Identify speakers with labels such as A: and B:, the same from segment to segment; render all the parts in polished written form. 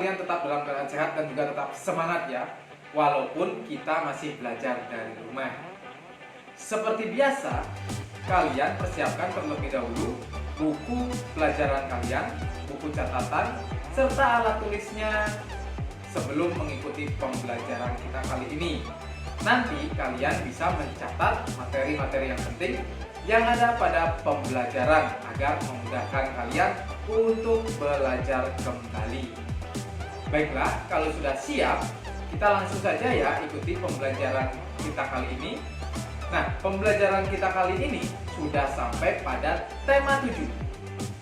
A: kalian tetap dalam keadaan sehat dan juga tetap semangat ya, walaupun kita masih belajar dari rumah. Seperti biasa, kalian persiapkan terlebih dahulu buku pelajaran kalian, buku catatan, serta alat tulisnya sebelum mengikuti pembelajaran kita kali ini. Nanti kalian bisa mencatat materi-materi yang penting yang ada pada pembelajaran agar memudahkan kalian untuk belajar kembali. Baiklah, kalau sudah siap, kita langsung saja ya ikuti pembelajaran kita kali ini. Nah, pembelajaran kita kali ini sudah sampai pada tema 7.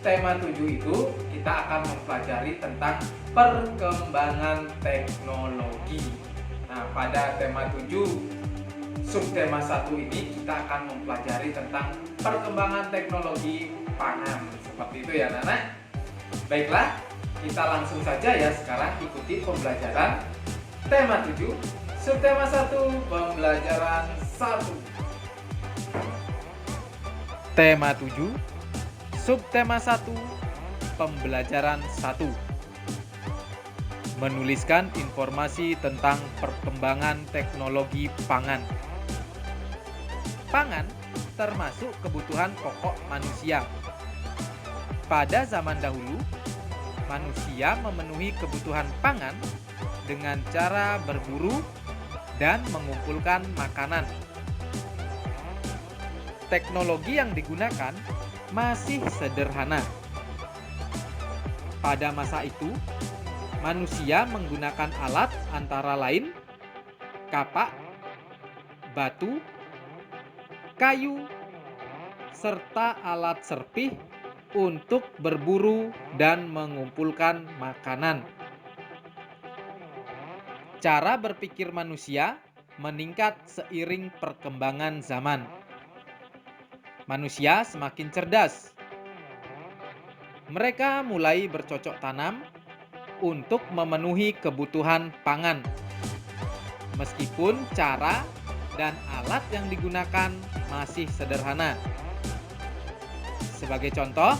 A: Tema 7 itu kita akan mempelajari tentang perkembangan teknologi. Nah, pada tema 7, subtema 1 ini kita akan mempelajari tentang perkembangan teknologi pangan. Seperti itu ya, anak-anak. Baiklah, kita langsung saja ya sekarang ikuti pembelajaran tema 7, subtema 1, pembelajaran 1. Tema 7, subtema 1, pembelajaran 1. Menuliskan informasi tentang perkembangan teknologi pangan. Pangan termasuk kebutuhan pokok manusia. Pada zaman dahulu, manusia memenuhi kebutuhan pangan dengan cara berburu dan mengumpulkan makanan. Teknologi yang digunakan masih sederhana. Pada masa itu, manusia menggunakan alat antara lain kapak, batu, kayu, serta alat serpih untuk berburu dan mengumpulkan makanan. Cara berpikir manusia meningkat seiring perkembangan zaman. Manusia semakin cerdas. Mereka mulai bercocok tanam untuk memenuhi kebutuhan pangan. Meskipun cara dan alat yang digunakan masih sederhana. Sebagai contoh,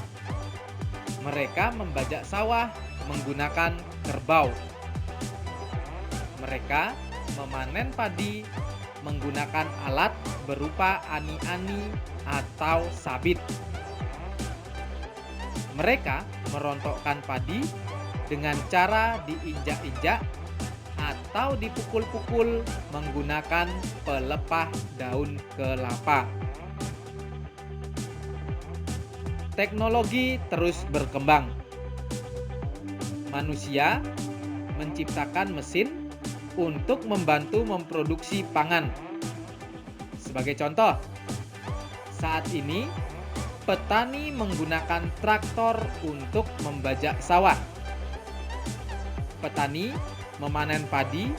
A: mereka membajak sawah menggunakan kerbau. Mereka memanen padi menggunakan alat berupa ani-ani atau sabit. Mereka merontokkan padi dengan cara diinjak-injak atau dipukul-pukul menggunakan pelepah daun kelapa. Teknologi terus berkembang. Manusia menciptakan mesin untuk membantu memproduksi pangan. Sebagai contoh, saat ini petani menggunakan traktor untuk membajak sawah. Petani memanen padi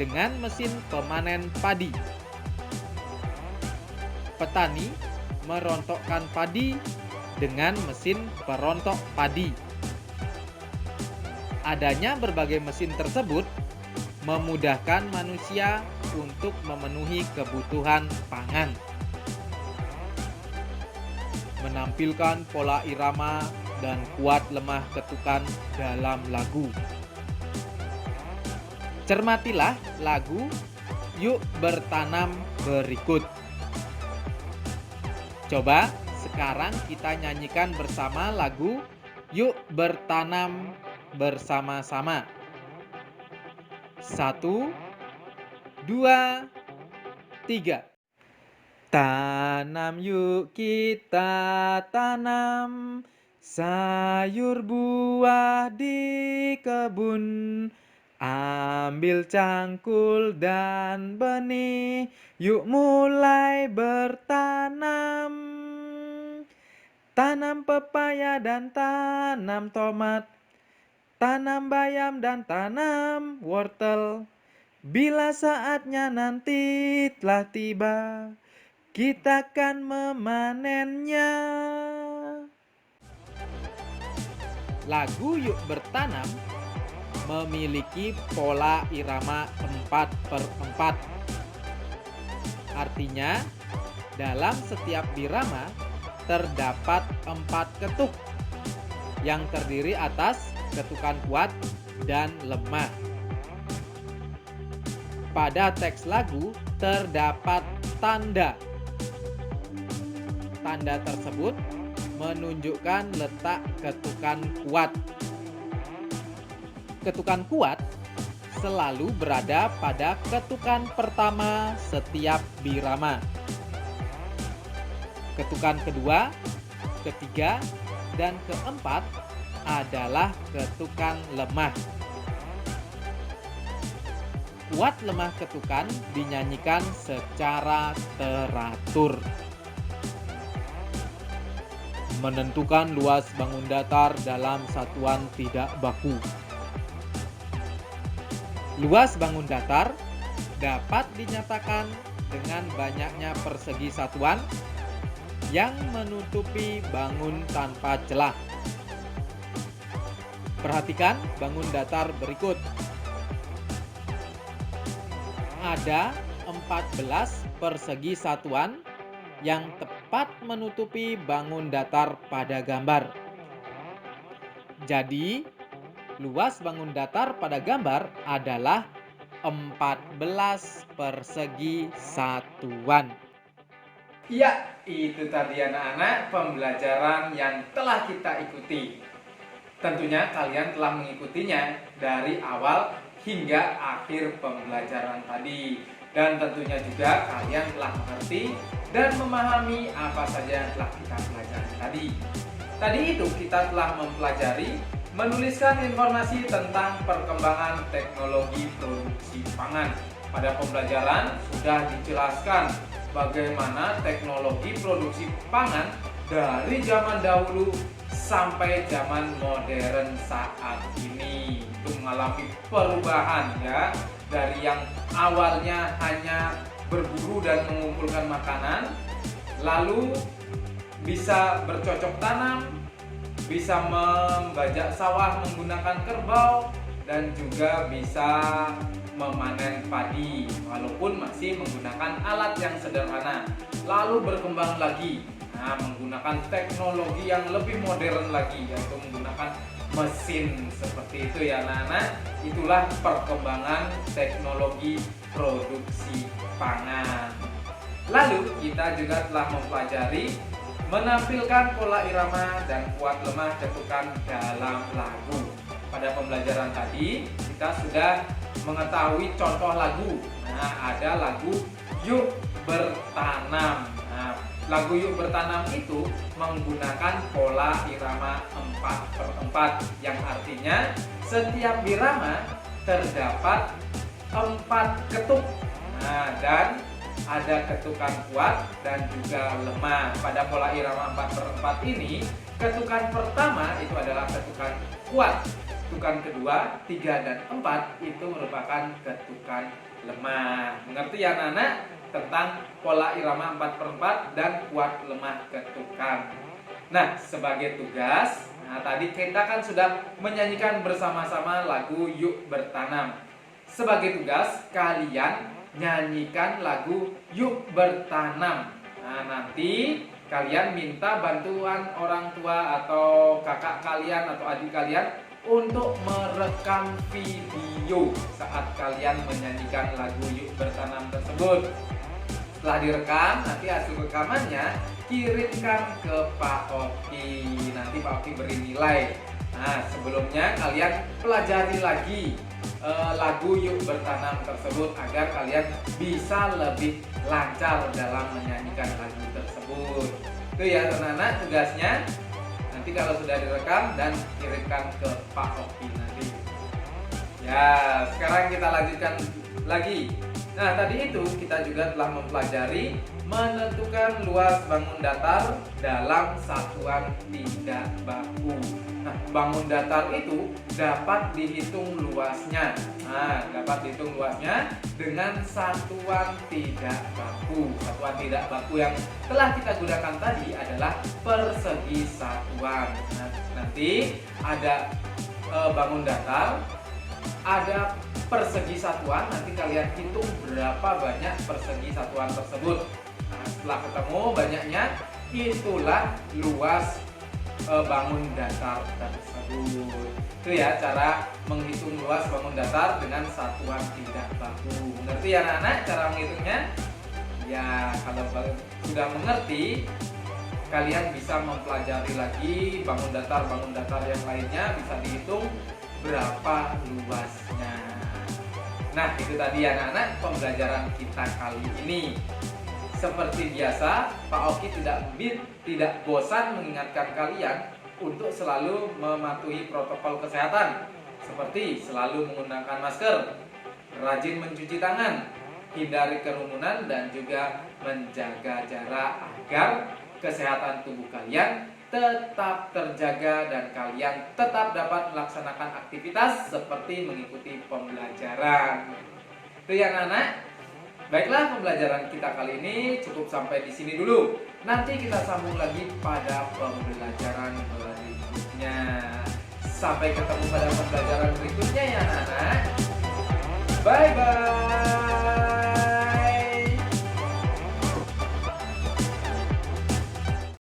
A: dengan mesin pemanen padi. Petani merontokkan padi dengan mesin perontok padi. Adanya berbagai mesin tersebut memudahkan manusia untuk memenuhi kebutuhan pangan. Menampilkan pola irama dan kuat lemah ketukan dalam lagu. Cermatilah lagu Yuk Bertanam berikut. Coba sekarang kita nyanyikan bersama lagu Yuk Bertanam bersama-sama. 1, 2, 3. Tanam yuk kita tanam sayur buah di kebun. Ambil cangkul dan benih, yuk mulai bertanam. Tanam pepaya dan tanam tomat, tanam bayam dan tanam wortel. Bila saatnya nanti telah tiba, kita akan memanennya. Lagu Yuk Bertanam memiliki pola irama 4/4. Artinya, dalam setiap birama terdapat 4 ketuk yang terdiri atas ketukan kuat,
B: dan lemah. Pada teks lagu terdapat tanda. Tanda tersebut menunjukkan letak ketukan kuat. Ketukan kuat selalu berada pada ketukan pertama setiap birama. Ketukan kedua, ketiga, dan keempat adalah ketukan lemah. Kuat lemah ketukan dinyanyikan secara teratur. Menentukan luas bangun datar dalam satuan tidak baku. Luas bangun datar dapat dinyatakan dengan banyaknya persegi satuan yang menutupi bangun tanpa celah. Perhatikan bangun datar berikut. Ada 14 persegi satuan yang tepat menutupi bangun datar pada gambar. Jadi, luas bangun datar pada gambar adalah 14 persegi satuan.
A: Ya, itu tadi anak-anak pembelajaran yang telah kita ikuti. Tentunya kalian telah mengikutinya dari awal hingga akhir pembelajaran tadi. Dan tentunya juga kalian telah mengerti dan memahami apa saja yang telah kita pelajari tadi. Tadi itu kita telah mempelajari menuliskan informasi tentang perkembangan teknologi produksi pangan. Pada pembelajaran sudah dijelaskan bagaimana teknologi produksi pangan dari zaman dahulu sampai zaman modern saat ini itu mengalami perubahan ya, dari yang awalnya hanya berburu dan mengumpulkan makanan, lalu bisa bercocok tanam, bisa membajak sawah menggunakan kerbau, dan juga bisa memanen padi walaupun masih menggunakan alat yang sederhana. Lalu berkembang lagi, menggunakan teknologi yang lebih modern lagi, yaitu menggunakan mesin seperti itu ya anak-anak. Itulah perkembangan teknologi produksi pangan. Lalu kita juga telah mempelajari menampilkan pola irama dan kuat lemah ketukan dalam lagu. Pada pembelajaran tadi kita sudah mengetahui contoh lagu. Ada lagu Yuk Bertanam. Lagu Yuk Bertanam itu menggunakan pola irama 4/4 yang artinya setiap birama terdapat 4 ketuk. Dan ada ketukan kuat dan juga lemah. Pada pola irama 4/4 ini, ketukan pertama itu adalah ketukan kuat. Ketukan kedua, 3 dan 4 itu merupakan ketukan lemah. Mengerti ya anak-anak tentang pola irama 4/4 dan kuat lemah ketukan. Nah, sebagai tugas, tadi kita kan sudah menyanyikan bersama-sama lagu Yuk Bertanam. Sebagai tugas, kalian nyanyikan lagu Yuk Bertanam. Nanti kalian minta bantuan orang tua atau kakak kalian atau adik kalian untuk merekam video saat kalian menyanyikan lagu Yuk Bertanam tersebut. Setelah direkam, nanti hasil rekamannya kirimkan ke Pak Oki. Nanti Pak Oki beri nilai. Sebelumnya kalian pelajari lagi lagu Yuk Bertanam tersebut agar kalian bisa lebih lancar dalam menyanyikan lagu tersebut. Itu ya anak-anak tugasnya. Nanti kalau sudah direkam dan kirimkan ke Pak Oki nanti. Ya, sekarang kita lanjutkan lagi. Nah, tadi itu kita juga telah mempelajari menentukan luas bangun datar dalam satuan tidak baku. Nah, bangun datar itu dapat dihitung luasnya. Dapat dihitung luasnya dengan satuan tidak baku. Satuan tidak baku yang telah kita gunakan tadi adalah persegi satuan. Nanti ada bangun datar, ada persegi satuan, nanti kalian hitung berapa banyak persegi satuan tersebut. Setelah ketemu banyaknya, itulah luas bangun datar tersebut. Itu ya cara menghitung luas bangun datar dengan satuan tidak baku. Mengerti ya anak-anak cara menghitungnya? Ya, kalau sudah mengerti, kalian bisa mempelajari lagi bangun datar yang lainnya, bisa dihitung berapa luasnya. Nah, itu tadi anak-anak pembelajaran kita kali ini. Seperti biasa, Pak Oki tidak bosan mengingatkan kalian untuk selalu mematuhi protokol kesehatan, seperti selalu menggunakan masker, rajin mencuci tangan, hindari kerumunan, dan juga menjaga jarak agar kesehatan tubuh kalian tetap terjaga dan kalian tetap dapat melaksanakan aktivitas seperti mengikuti pembelajaran. Itu ya anak-anak. Baiklah, pembelajaran kita kali ini cukup sampai di sini dulu. Nanti kita sambung lagi pada pembelajaran berikutnya. Sampai ketemu pada pembelajaran berikutnya.